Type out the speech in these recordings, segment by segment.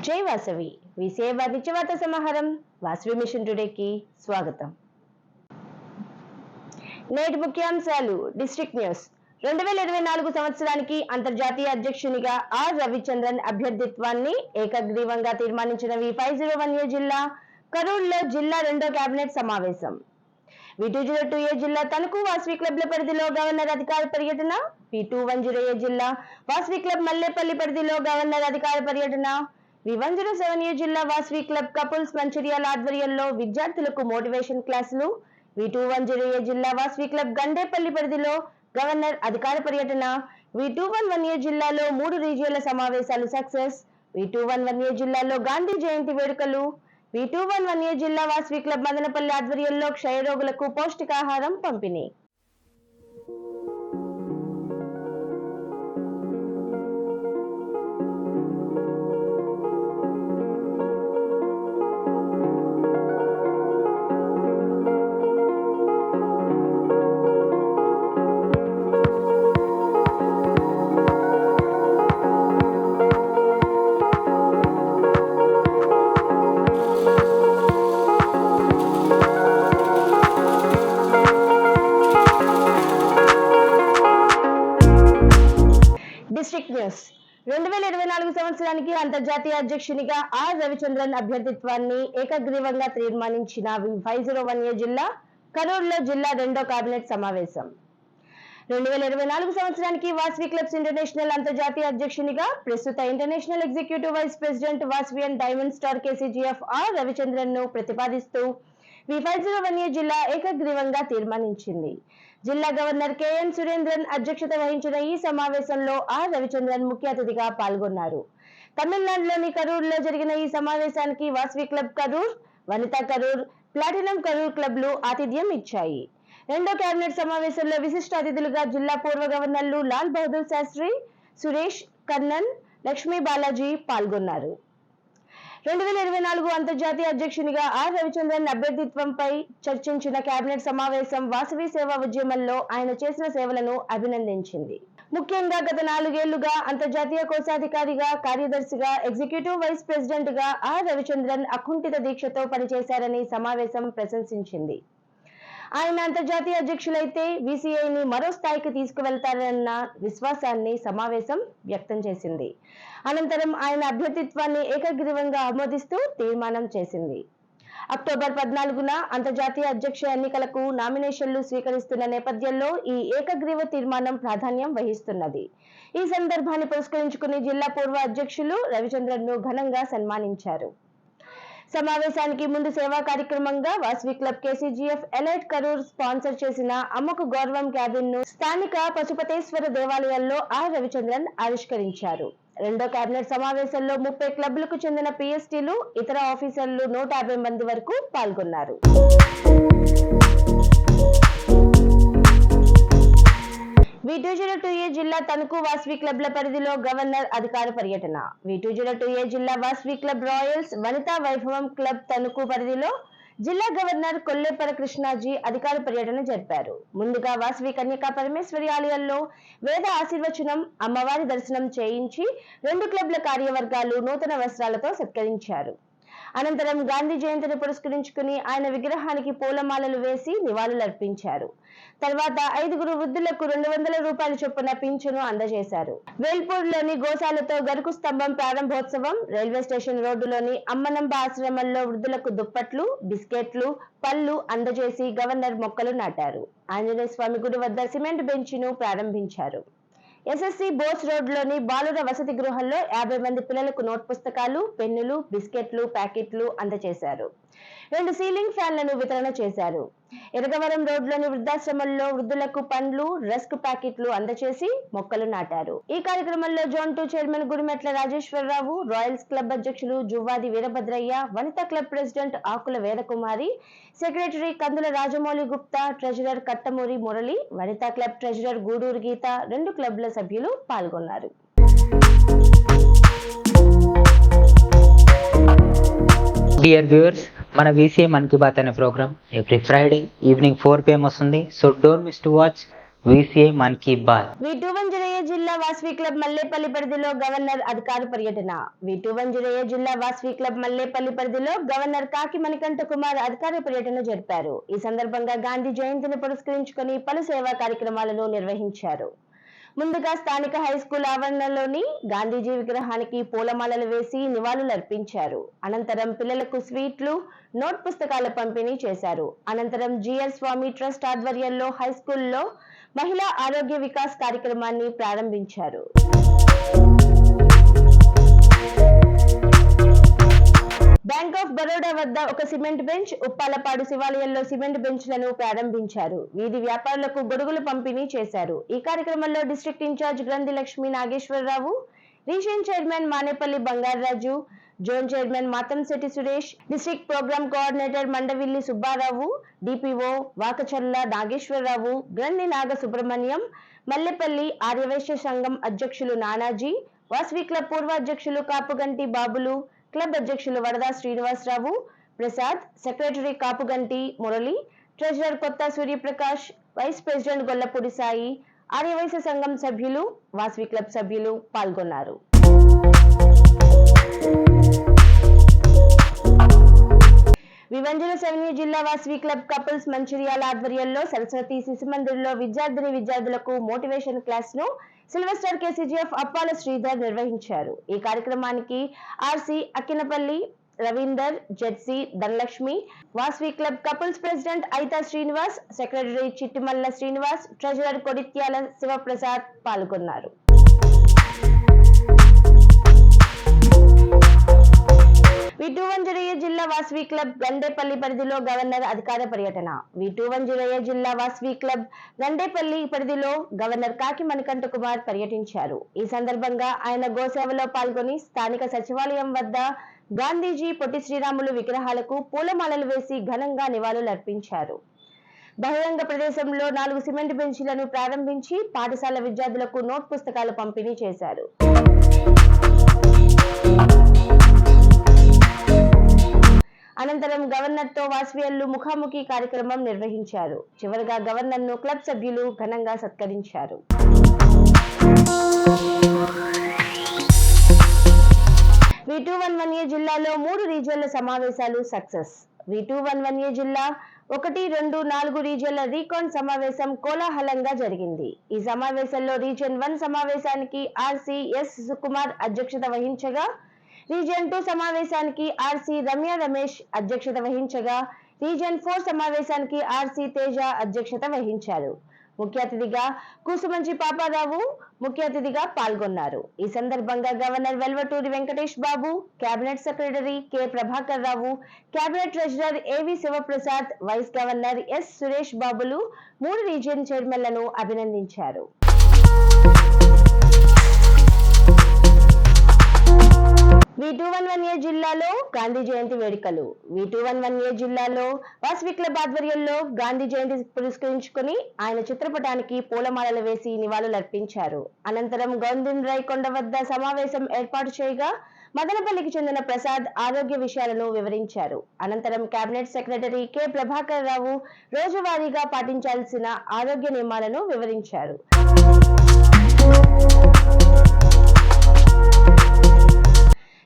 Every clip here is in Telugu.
జై వాసవి విసేవ నిత్యవార్త సమాహారం వాసవి మిషన్ టుడేకి స్వాగతం. నేటి ముఖ్యాంశాలు. District news. 2024 సంవత్సరానికి అంతర్జాతీయ అధ్యక్షునిగా ఆర్ రవిచంద్రన్ అభ్యర్థిత్వాన్ని ఏకగ్రీవంగా తీర్మానించిన V501A జిల్లా కరూర్లో జిల్లా 2వ కేబినెట్ సమావేశం. V202A జిల్లా తణుకు వాసవి క్లబ్ల పరిధిలో గవర్నర్ అధికార పర్యటన. V210A జిల్లా వాసవి క్లబ్ మల్లేపల్లి పరిధిలో గవర్నర్ అధికార పర్యటన. V107A జిల్లా వాసవి క్లబ్ కపుల్స్ మంచిర్యాల ఆధ్వర్యంలో విద్యార్థులకు మోటివేషన్ క్లాసులు. V210A జిల్లా వాసవి క్లబ్ గండేపల్లి పరిధిలో గవర్నర్ అధికార పర్యటన. V211A జిల్లాలో 3 రీజియన్ల సమావేశాలు సక్సెస్. V211A జిల్లాలో గాంధీ జయంతి వేడుకలు. V211A జిల్లా వాసవి క్లబ్ మదనపల్లి ఆధ్వర్యంలో క్షయరోగులకు పౌష్టికాహారం పంపిణీ. District news. 2024 సంవత్సరానికి అంతర్జాతీయ అధ్యక్షునిగా ఆర్ రవిచంద్రన్ అభ్యర్థిత్వాన్ని ఏకగ్రీవంగా తీర్మానించిన V501A జిల్లా కరూర్లో జిల్లా 2వ కేబినెట్ సమావేశం. 2024 సంవత్సరానికి వాసవి క్లబ్స్ ఇంటర్నేషనల్ అంతర్జాతీయ అధ్యక్షునిగా ప్రస్తుత international executive vice president Vasavi and diamond star KCGF R Ravichandran ను ప్రతిపాదిస్తూ V501A జిల్లా ఏకగ్రీవంగా తీర్మానించింది. జిల్లా గవర్నర్ KN సురేంద్రన్ అధ్యక్షత వహించిన ఈ సమావేశంలో ఆర్ రవిచంద్రన్ ముఖ్య అతిథిగా పాల్గొన్నారు. తమిళనాడులోని కరూర్లో జరిగిన ఈ సమావేశానికి వాసవి క్లబ్ కరూర్, వనితా కరూర్, ప్లాటినం కరూర్ క్లబ్లు ఆతిథ్యం ఇచ్చాయి. 2వ కేబినెట్ సమావేశంలో విశిష్ట అతిథులుగా జిల్లా పూర్వ గవర్నర్లు లాల్ బహదూర్ శాస్త్రి, సురేష్ కన్నన్, లక్ష్మీ బాలాజీ పాల్గొన్నారు. 2024 అంతర్జాతీయ అధ్యక్షునిగా ఆర్ రవిచంద్రన్ అభ్యర్థిత్వంపై చర్చించిన కేబినెట్ సమావేశం వాసవి సేవా ఉద్యమంలో ఆయన చేసిన సేవలను అభినందించింది. ముఖ్యంగా గత 4 ఏళ్లుగా అంతర్జాతీయ కోశాధికారిగా, కార్యదర్శిగా, ఎగ్జిక్యూటివ్ వైస్ ప్రెసిడెంట్ గా ఆర్ రవిచంద్రన్ అకుంఠిత దీక్షతో పనిచేశారని సమావేశం ప్రశంసించింది. ఆయన అంతర్జాతీయ అధ్యక్షులైతే VCIని మరో స్థాయికి తీసుకువెళ్తారన్న విశ్వాసాన్ని సమావేశం వ్యక్తం చేసింది. అనంతరం ఆయన అభ్యర్థిత్వాన్ని ఏకగ్రీవంగా ఆమోదిస్తూ తీర్మానం చేసింది. అక్టోబర్ 14న అంతర్జాతీయ అధ్యక్ష ఎన్నికలకు నామినేషన్లు స్వీకరిస్తున్న నేపథ్యంలో ఈ ఏకగ్రీవ తీర్మానం ప్రాధాన్యం వహిస్తున్నది. ఈ సందర్భాన్ని పురస్కరించుకుని జిల్లా పూర్వ అధ్యక్షులు రవిచంద్రన్ ను ఘనంగా సన్మానించారు. సమావేశానికి ముందు సేవా కార్యక్రమంగా Vasavi club KCGF elite Karur sponsor చేసిన అమ్మకు గౌరవం క్యాబిన్ ను స్థానిక పశుపతేశ్వర దేవాలయంలో ఆర్ రవిచంద్రన్ ఆవిష్కరించారు. 2వ కేబినెట్ సమావేశంలో 30 క్లబ్లకు చెందిన PSTలు, ఇతర ఆఫీసర్లు 150 మంది వరకు పాల్గొన్నారు. V202A జిల్లా తణుకు వాసవి క్లబ్ల పరిధిలో గవర్నర్ అధికార పర్యటన. V202A జిల్లా వాసవి క్లబ్ రాయల్స్, వనితా వైభవం క్లబ్ తణుకు పరిధిలో జిల్లా గవర్నర్ కొల్లేపర కృష్ణాజీ అధికార పర్యటన జరిపారు. ముందుగా వాసవి కన్యకా పరమేశ్వరి ఆలయంలో వేద ఆశీర్వచనం, అమ్మవారి దర్శనం చేయించి 2 క్లబ్ల కార్యవర్గాలు నూతన వస్త్రాలతో సత్కరించారు. అనంతరం గాంధీ జయంతిని పురస్కరించుకుని ఆయన విగ్రహానికి పూలమాలలు వేసి నివాళులర్పించారు. తర్వాత 5 వృద్ధులకు 200 రూపాయల చొప్పున పింఛను అందజేశారు. వేల్పూర్లోని గోశాలతో గరుకు స్తంభం ప్రారంభోత్సవం. రైల్వే స్టేషన్ రోడ్డులోని అమ్మనంబ ఆశ్రమంలో వృద్ధులకు దుప్పట్లు, బిస్కెట్లు, పళ్లు అందజేసి గవర్నర్ మొక్కలు నాటారు. ఆంజనేయ స్వామి గుడి వద్ద సిమెంట్ బెంచ్ను ప్రారంభించారు. SSC బోస్ రోడ్లోని బాలుర వసతి గృహంలో 50 మంది పిల్లలకు నోట్ పుస్తకాలు, పెన్నులు, బిస్కెట్లు ప్యాకెట్లు అందజేశారు. 2 సీలింగ్ ఫ్యాన్లను వితరణ చేశారు. ఎరగవరం రోడ్లోని వృద్ధాశ్రమంలో వృద్ధులకు పండ్లు, రస్క్ ప్యాకెట్లు అందజేసి మొక్కలు నాటారు. ఈ కార్యక్రమంలో zone 2 chairman Gudimetla Rajeswararao, Royals club అధ్యక్షులు Juvvadi Veerabhadraiah, Vanitha club president Akula Vedakumari, secretary Kandula Rajamouli Gupta, treasurer Kattamuri Murali, Vanitha club treasurer Guduru Geetha, 2 క్లబ్ల సభ్యులు పాల్గొన్నారు. డియర్ వ్యూవర్స్, మన VCI మన్ కీ బాత్ అనే programme every Friday evening 4 PM వస్తుంది. So don't miss to watch. VCA Mann की बात। వి2వన్ జిల్లా వాసవి క్లబ్ మల్లేపల్లి పరిధిలో గవర్నర్ అధికార పర్యటన. వి2వన్ జిల్లా వాసవి క్లబ్ మల్లేపల్లి పరిధిలో గవర్నర్ కాకి మణికంఠ కుమార్ అధికార పర్యటన జరిపారు. ఈ సందర్భంగా గాంధీ జయంతిని పురస్కరించుకొని పలు సేవా కార్యక్రమాలను నిర్వహించారు. ముందుగా స్థానిక హైస్కూల్ ఆవరణలోని గాంధీజీ విగ్రహానికి పూలమాలలు వేసి నివాళులర్పించారు. అనంతరం పిల్లలకు స్వీట్లు, నోట్ పుస్తకాల పంపిణీ చేశారు. అనంతరం జిఆర్ స్వామి ట్రస్ట్ ఆధ్వర్యంలో హైస్కూల్లో మహిళా ఆరోగ్య వికాస్ కార్యక్రమాన్ని ప్రారంభించారు. బ్యాంక్ ఆఫ్ బరోడా వద్ద ఒక సిమెంట్ బెంచ్, ఉప్పాలపాడు శివాలయంలో సిమెంట్ బెంచ్లను ప్రారంభించారు. వీధి వ్యాపారులకు గొడుగులు పంపిణీ చేశారు. ఈ కార్యక్రమంలో district incharge Granthi Lakshmi Nageswararao, region chairman Manepalli Bangararaju, zone chairman Matamsetti Suresh, district programme coordinator Mandavilli Subbarao, DPO Vakacharla Nageswararao, Granthi Naga Subrahmanyam, Mallepally Aryavysya సంఘం అధ్యక్షులు నానాజీ, వాసవి క్లబ్ పూర్వ అధ్యక్షులు కాపుగంటి బాబులు, క్లబ్ అధ్యక్షులు వరదా శ్రీనివాసరావు, ప్రసాద్, సెక్రటరీ కాపుగంటి మురళి, ట్రెజరర్ కొత్త సూర్యప్రకాష్, వైస్ ప్రెసిడెంట్ గొల్లపూడి సాయి, ఆర్యవైశ్య సంఘం సభ్యులు, వాసవి క్లబ్ సభ్యులు పాల్గొన్నారు. వి107 జిల్లా వాసవి క్లబ్ కపుల్స్ మంచిర్యాల ఆధ్వర్యంలో సరస్వతి శిశు మందిర్లో విద్యార్థులకు మోటివేషన్ క్లాస్ ను silver star KCGF Appala Sridhar నిర్వహించారు. ఈ కార్యక్రమానికి RC Akkinapalli Ravinder, ZC Dhanalakshmi, Vasavi club couples president Aitha Srinivas, secretary Chittimalla Srinivas, treasurer Kodityala Shivaprasad పాల్గొన్నారు. వి2వన్ జిల్లా వాసవి క్లబ్ గండేపల్లి పరిధిలో గవర్నర్ అధికార పర్యటన. వి2వన్ జిల్లా వాసవి క్లబ్ గండేపల్లి పరిధిలో గవర్నర్ కాకి మణికంఠ కుమార్ పర్యటించారు. ఈ సందర్భంగా ఆయన గోసేవలో పాల్గొని స్థానిక సచివాలయం వద్ద గాంధీజీ, పొట్టి శ్రీరాములు విగ్రహాలకు పూలమాలలు వేసి ఘనంగా నివాళులర్పించారు. బహిరంగ ప్రదేశంలో 4 సిమెంట్ బెంచీలను ప్రారంభించి పాఠశాల విద్యార్థులకు నోట్ పుస్తకాలు పంపిణీ చేశారు. అనంతరం గవర్నర్ తో వాసవియన్లు ముఖాముఖి కార్యక్రమం నిర్వహించారు. చివరగా గవర్నర్ ను క్లబ్ సభ్యులు ఘనంగా సత్కరించారు. వి211 జిల్లాలో 3 రీజియన్ల సమావేశాలు సక్సెస్. వి211 జిల్లా 1, 2, 4 రీజియన్ల రీకాన్ సమావేశం కోలాహలంగా జరిగింది. ఈ సమావేశంలో రీజియన్ 1 సమావేశానికి ఆర్సి ఎస్ సుకుమార్ అధ్యక్షత వహించగా, రీజియన్ 2 సమావేశానికి ఆర్సి రమ్య రమేష్ అధ్యక్షత వహించగా, రీజియన్ 4 సమావేశానికి ఆర్సి తేజ అధ్యక్షత వహించారు. ముఖ్య అతిథిగా కూసుమంచి పాపారావు ముఖ్య అతిథిగా పాల్గొన్నారు. ఈ సందర్భంగా governor Velvaturi Venkatesh Babu, cabinet secretary K Prabhakar Rao, cabinet treasurer AV Sivaprasad, vice governor S Suresh బాబులు 3 రీజియన్ చైర్మన్లను అభినందించారు. వి211 జిల్లాలో గాంధీ జయంతి వేడుకలు. వి211 జిల్లాలో వాసవి క్లబ్ ఆధ్వర్యంలో గాంధీ జయంతి పురస్కరించుకుని ఆయన చిత్రపటానికి పూలమాలలు వేసి నివాళులర్పించారు. అనంతరం గౌందిండ్రాయకొండ వద్ద సమావేశం ఏర్పాటు చేయగా మదనపల్లికి చెందిన ప్రసాద్ ఆరోగ్య విషయాలను వివరించారు. అనంతరం కేబినెట్ సెక్రటరీ కె ప్రభాకర్ రావు రోజువారీగా పాటించాల్సిన ఆరోగ్య నియమాలను వివరించారు.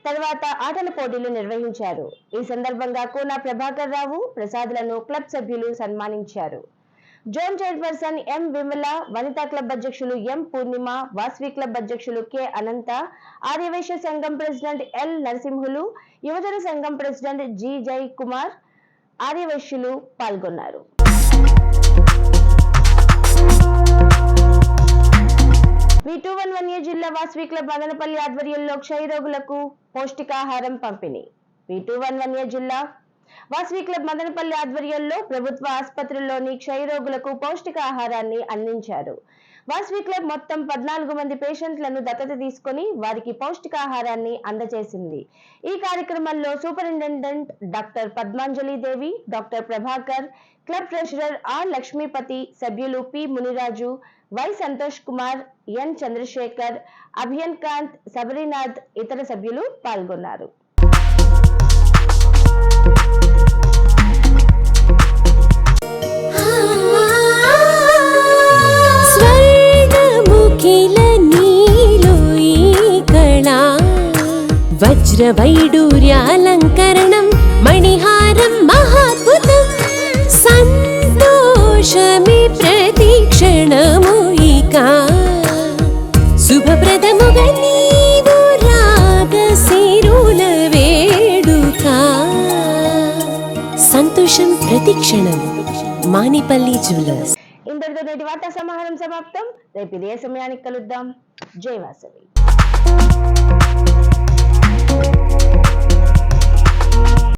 తర్వాత ఆటల పోటీలు నిర్వహించారు. ఈ సందర్భంగా కోన ప్రభాకర్ రావు, ప్రసాద్లను క్లబ్ సభ్యులు సన్మానించారు. జోన్ చైర్పర్సన్ ఎం విమల, వనితా క్లబ్ అధ్యక్షులు ఎం పూర్ణిమ, వాసవి క్లబ్ అధ్యక్షులు కె అనంత, ఆర్యవైశ్య సంఘం ప్రెసిడెంట్ ఎల్ నరసింహులు, యువజన సంఘం ప్రెసిడెంట్ జి జై కుమార్, ఆర్యవైశ్యులు పాల్గొన్నారు. వి211 జిల్లా వాసవి క్లబ్ మదనపల్లి ఆధ్వర్యంలో క్షయరోగులకు పౌష్టికాహారం పంపిణీ. వి211 జిల్లా వాసవి క్లబ్ మదనపల్లి ఆధ్వర్యంలో ప్రభుత్వ ఆసుపత్రుల్లోని క్షయరోగులకు పౌష్టికాహారాన్ని అందించారు. వాసవి క్లబ్ మొత్తం 14 మంది పేషెంట్లను దత్తత తీసుకుని వారికి పౌష్టికాహారాన్ని అందజేసింది. ఈ కార్యక్రమంలో superintendent doctor Padmanjali Devi, doctor Prabhakar, club treasurer R Lakshmipathi, సభ్యులు P Muniraju, Y Santosh Kumar, N Chandrashekar, Abhiyan Kanth, Sabarinath ఇతర సభ్యులు పాల్గొన్నారు. వజ్రవైడూర్యాలంకరణం మణిహారం మహాద్భుతం సంతోషమే ప్రతిక్షణము ఇక శుభప్రదముగా నీవు రాగసిరుల వేడుక సంతోషం ప్రతిక్షణం మానిపల్లి జ్యువెలర్స్. ఇంతటితో నేటి వార్తా సమాహారం సమాప్తం. రేపు ఇదే సమయానికి కలుద్దాం. జై వాసవి.